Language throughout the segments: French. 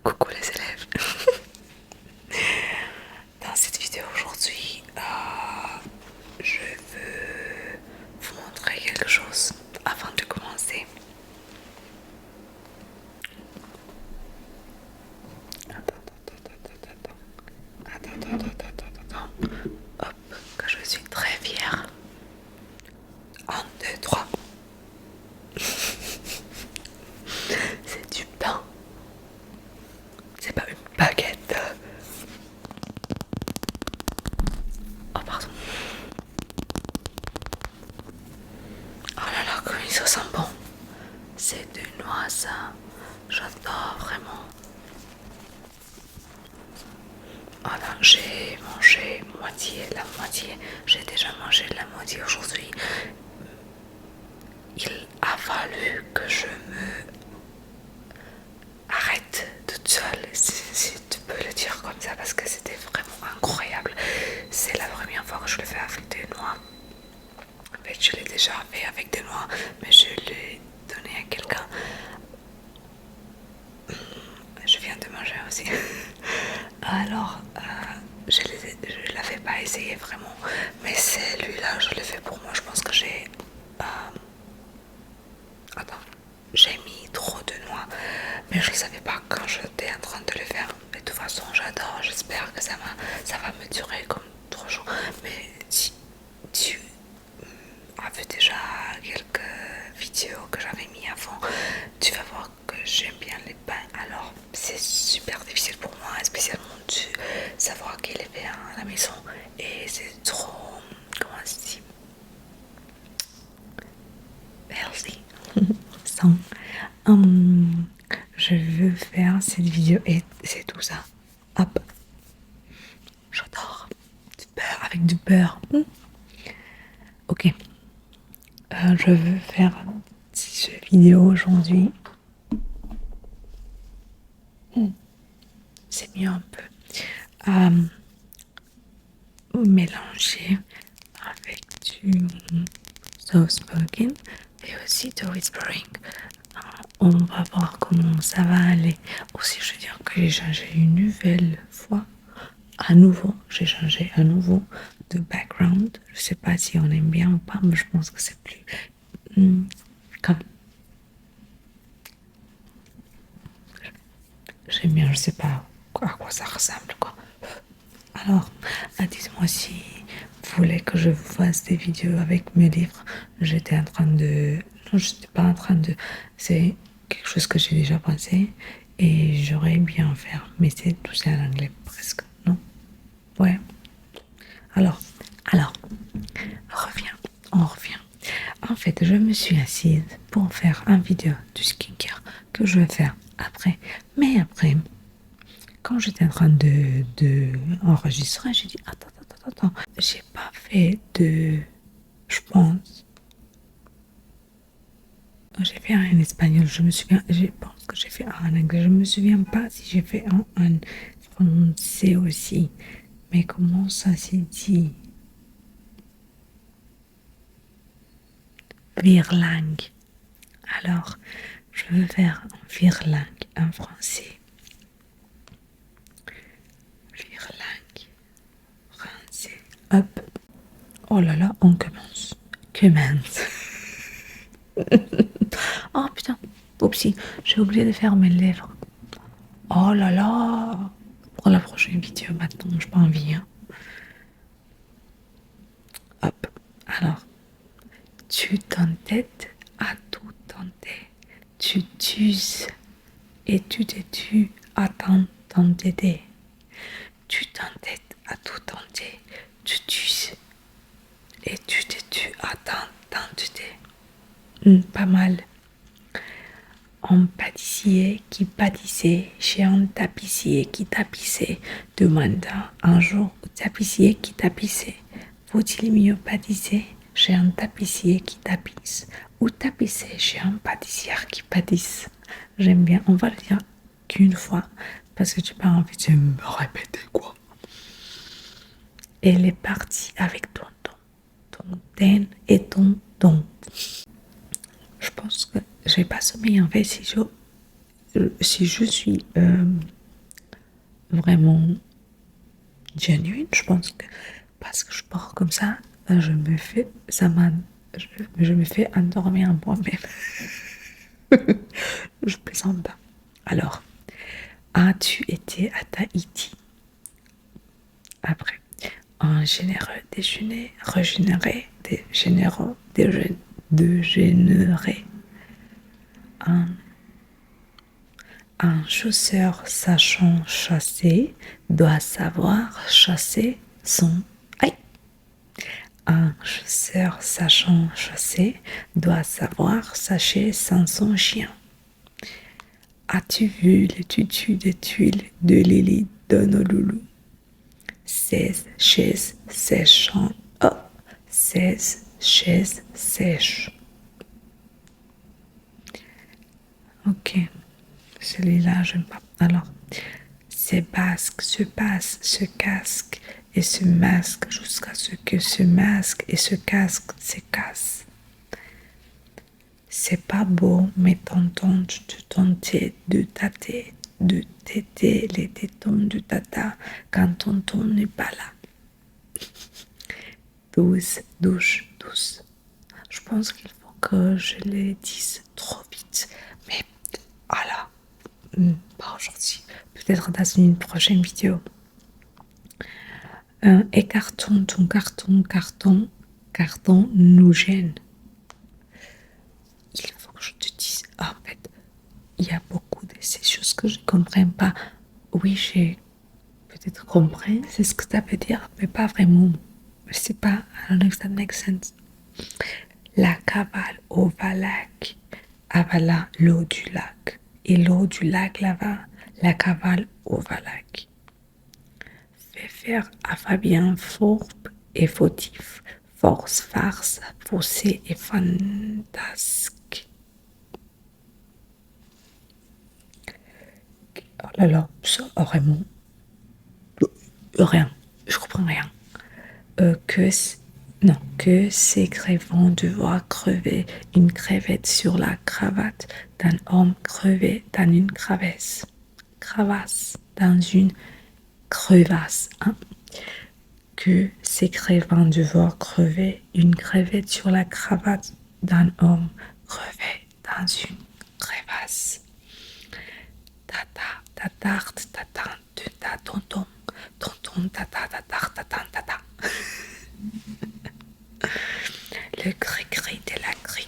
Coucou les élèves. Dans cette vidéo aujourd'hui, je veux vous montrer quelque chose avant de commencer. Attends. Hop, que je suis très fière. 1, 2, 3. C'est du pain. C'est pas une baguette. Oh pardon. Oh là là, comme ça sent bon. C'est de noix ça. J'adore vraiment. Voilà, j'ai mangé la moitié. J'ai déjà mangé la moitié aujourd'hui. Il a fallu que je me arrête toute seule, si tu peux le dire comme ça, parce que c'était vraiment incroyable. C'est la première fois que je le fais avec des noix. En fait, je l'ai déjà fait avec des noix, mais je l'ai donné à quelqu'un. Je viens de manger aussi. Alors, je ne l'avais pas essayé vraiment, mais celui-là, je l'ai fait pour moi. Je pense que j'ai... attends, j'ai mis trop de noix, mais je ne savais pas quand j'étais en train de le faire. Mais de toute façon, j'adore. J'espère que ça va me durer comme 3 jours. Mais si tu as vu déjà quelques vidéos que j'avais mis avant, tu vas voir que j'aime bien les pains. Alors, c'est super difficile pour moi, spécialement de savoir qu'il est fait à la maison. Et c'est trop, comment on se dit, healthy. Sans. Je veux faire cette vidéo et c'est tout ça. Hop. J'adore. Du beurre avec du beurre. Ok. Je veux faire cette vidéo aujourd'hui. C'est mieux un peu. Mélanger avec du soft spoken et aussi de whispering. On va voir comment ça va aller. Aussi, je veux dire que j'ai changé une nouvelle fois. J'ai changé à nouveau de background. Je sais pas si on aime bien ou pas, mais je pense que c'est plus comme j'aime bien. Je sais pas à quoi ça ressemble quoi. Alors, dites-moi si vous voulez que je vous fasse des vidéos avec mes livres. J'étais en train de... Non, je n'étais pas en train de... C'est quelque chose que j'ai déjà pensé et j'aurais bien faire. Mais c'est tout ça en anglais presque, non? Ouais. Alors, on revient. En fait, je me suis assise pour faire une vidéo du skincare que je vais faire après. Mais après, quand j'étais en train de enregistrer, j'ai dit attends, j'ai pas fait de, je pense, j'ai fait un en espagnol, je me souviens, je pense que j'ai fait un en anglais, je me souviens pas si j'ai fait un en français aussi, mais comment ça s'est dit? Virlingue. Alors, je veux faire un virlingue en français. Virlingue français. Hop. Oh là là, on commence. Commence. Oh putain, oupsie, j'ai oublié de faire mes lèvres. Oh là là, pour la prochaine vidéo maintenant, j'ai pas envie. Hein. Hop, alors, tu t'entêtes à tout tenter. Tu t'uses et tu te tues à t'entêter. Tu t'entêtes à tout tenter. Tu t'uses et tu te tues à t'entêter. Pas mal. Un pâtissier qui pâtissait chez un tapissier qui tapissait demanda un jour au tapissier qui tapissait: vaut-il mieux pâtisser chez un tapissier qui tapisse ou tapisser chez un pâtissier qui pâtisse? J'aime bien, on va le dire qu'une fois parce que tu n'as pas envie de me répéter quoi. Elle est partie avec ton ten et ton. Je pense que j'ai pas sommeil en fait si je si je suis vraiment genuine, je pense que parce que je parle comme ça, je me fais, je me fais endormir moi-même. Je plaisante pas. Alors, as-tu été à Tahiti? Après, un généreux déjeuner, régénéré, dégénéreux, dégénéré. Un, un chasseur sachant chasser doit savoir chasser son... Aïe! Un chasseur sachant chasser doit savoir chasser sans son chien. As-tu vu le tutu de tuiles de Lily d'Honolulu? 16 chaises séchant. Oh, 16 chaises sèches. Ok, celui-là, j'aime pas. Alors, ces basques se passent, se casque et se masque jusqu'à ce que ce masque et ce casque se cassent. C'est pas beau, mais t'entends de tenter de tâter, de téter les tétons de tata quand tonton n'est pas là. 12 douches douces. Je pense qu'il faut que je les dise trop vite, mais voilà, pas aujourd'hui, peut-être dans une prochaine vidéo. Écartons ton carton nous gêne. Il faut que je te dise, en fait, il y a beaucoup de ces choses que je ne comprends pas. Oui, j'ai peut-être compris, c'est ce que ça veut dire, mais pas vraiment. Je sais pas, I don't know if that makes sense. La cavale au lac avala l'eau du lac, et l'eau du lac lava la cavale au lac. Fait faire à Fabien fourbe et fautif, force, farce, faussé et fantasque. Oh là là, ça, vraiment, rien, je comprends rien. Que ces crevants devoir crever une crevette sur la cravate d'un homme crevé dans une crevasse, dans une crevasse. Hein? Que ces crevants devoir crever une crevette sur la cravate d'un homme crevé dans une crevasse. Tata, tatarte, tatante, tata, tonton, tonton, tata, tatarte, tatante, tata. Le cri-cri de la cri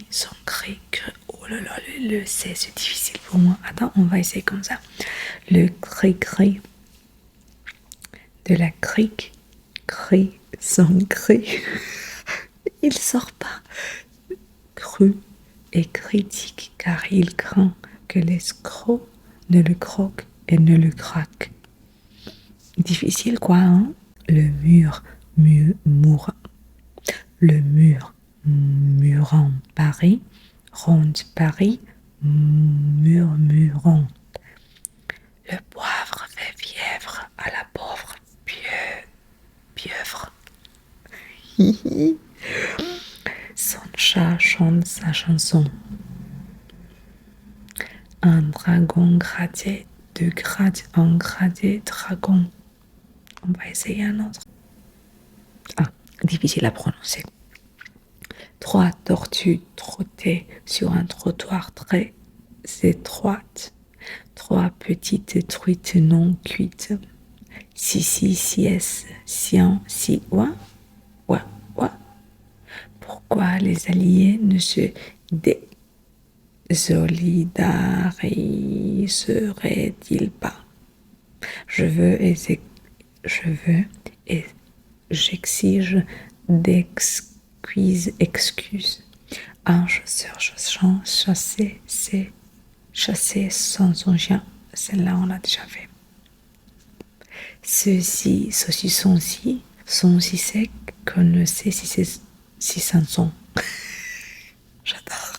son cri. Oh là là, le C, c'est difficile pour moi. Attends, on va essayer comme ça. Le cri-cri de la cri son cri. Il sort pas. Cru et critique, car il craint que l'escroc ne le croque et ne le craque. Difficile quoi, hein? Le mur mourant. Le murmurant Paris, ronde Paris, murmurant. Le poivre fait fièvre à la pauvre pieuvre. Son chat chante sa chanson. Un dragon gradé, de grade en gradé dragon. On va essayer un autre. Ah, difficile à prononcer. 3 tortues trottaient sur un trottoir très étroit. 3 petites truites non cuites. Si, sien, si, ouah. Pourquoi les alliés ne se désolidariseraient-ils pas? Je veux et j'exige d'excuses. Un chasseur chasser sans son chien. Celle-là, on l'a déjà fait. Ceux-ci, saucissons-ci, sont si secs qu'on ne sait si ça en sont. J'adore.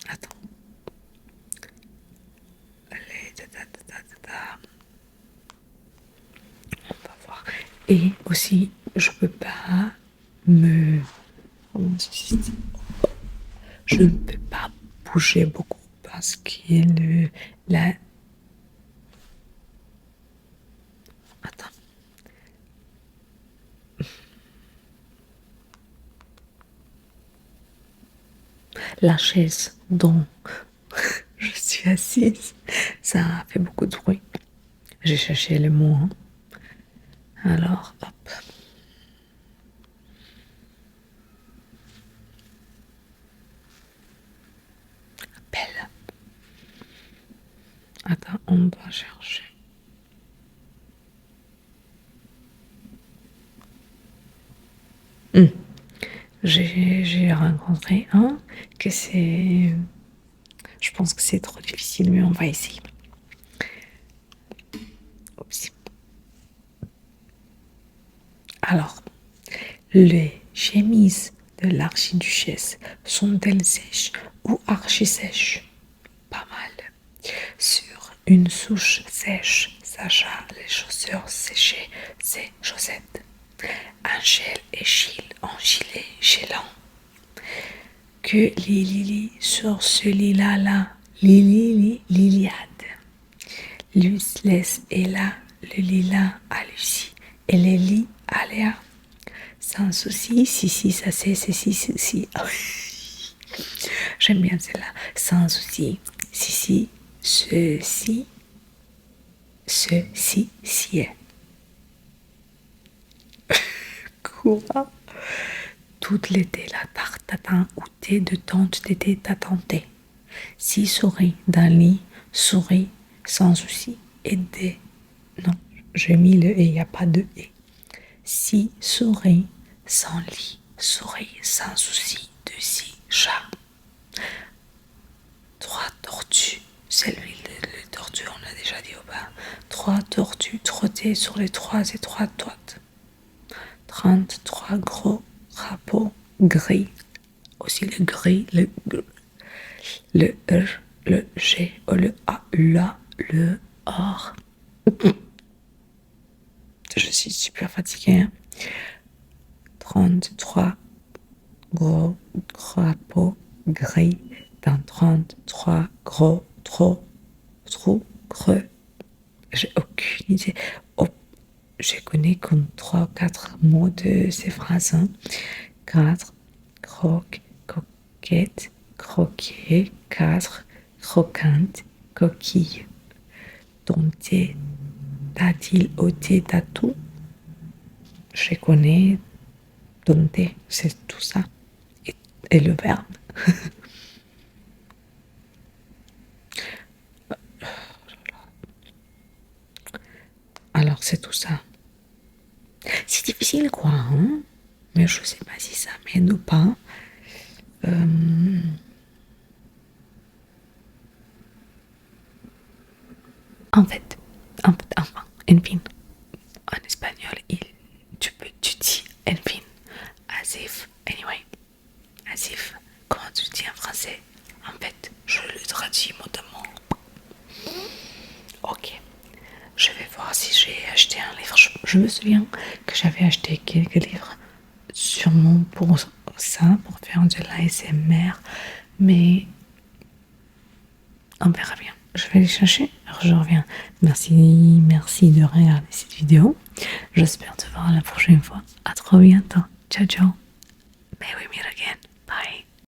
Attends. On va voir. Et aussi, je peux pas me Comment ça. Je ne peux pas bouger beaucoup parce que la... Attends. La chaise dont je suis assise, ça fait beaucoup de bruit. J'ai cherché le mot. Hein. Alors, hop. Belle. Attends, on doit chercher. J'ai rencontré un que c'est... Je pense que c'est trop difficile, mais on va essayer. Oups. Alors, les chemises de l'archiduchesse sont-elles sèches ou archi-sèches? Pas mal. Sur une souche sèche, Sacha, les chaussures séchées, ses chaussettes. Angèle et Gilles en gilet gélant. Que les lilies sur ce lilas-là, Liliade. Luce est là, le lilas à Lucie, et les lits à Léa. Sans souci, si, ça c'est si. J'aime bien celle-là. Sans souci, si, ceci est. Quoi? Toute l'été, la tarte tatin ou thé de tante d'été t'attendait. Si souris d'un lit, souris sans souci, et des. Non, j'ai mis le et, il n'y a pas de et. Si souris sans lit, souris sans souci, de si chat. 3 tortues, c'est le tortue, on l'a déjà dit au bas. 3 tortues trottées sur les 3 étroites toites. 33 gros crapauds gris. Aussi le gris, le R, le G, le A, le or. Je suis super fatiguée. Hein. 33 gros crapauds gris dans 33 gros trous creux. J'ai aucune idée. Oh, je connais comme 3 ou 4 mots de ces phrases. Hein. 4, croque, coquette, croquet, 4, croquante, coquille. Dompté, t'a-t-il ôté tatou? Je connais dompter, c'est tout ça. Et le verbe. Alors c'est tout ça. C'est difficile quoi, hein? Mais je sais pas si ça m'aide ou pas. En fait, enfin, en fin. En espagnol, tu dis en fin. As if, anyway. As if, comment tu dis en français? En fait, je le traduis mot à mot. Ok. Je vais voir si j'ai acheté un livre. Je me souviens que j'avais acheté quelques livres, sûrement pour ça, pour faire de l'ASMR, mais on verra bien. Je vais les chercher, alors je reviens. Merci de regarder cette vidéo. J'espère te voir la prochaine fois. À trop bientôt. Ciao, ciao. Mais oui, mira.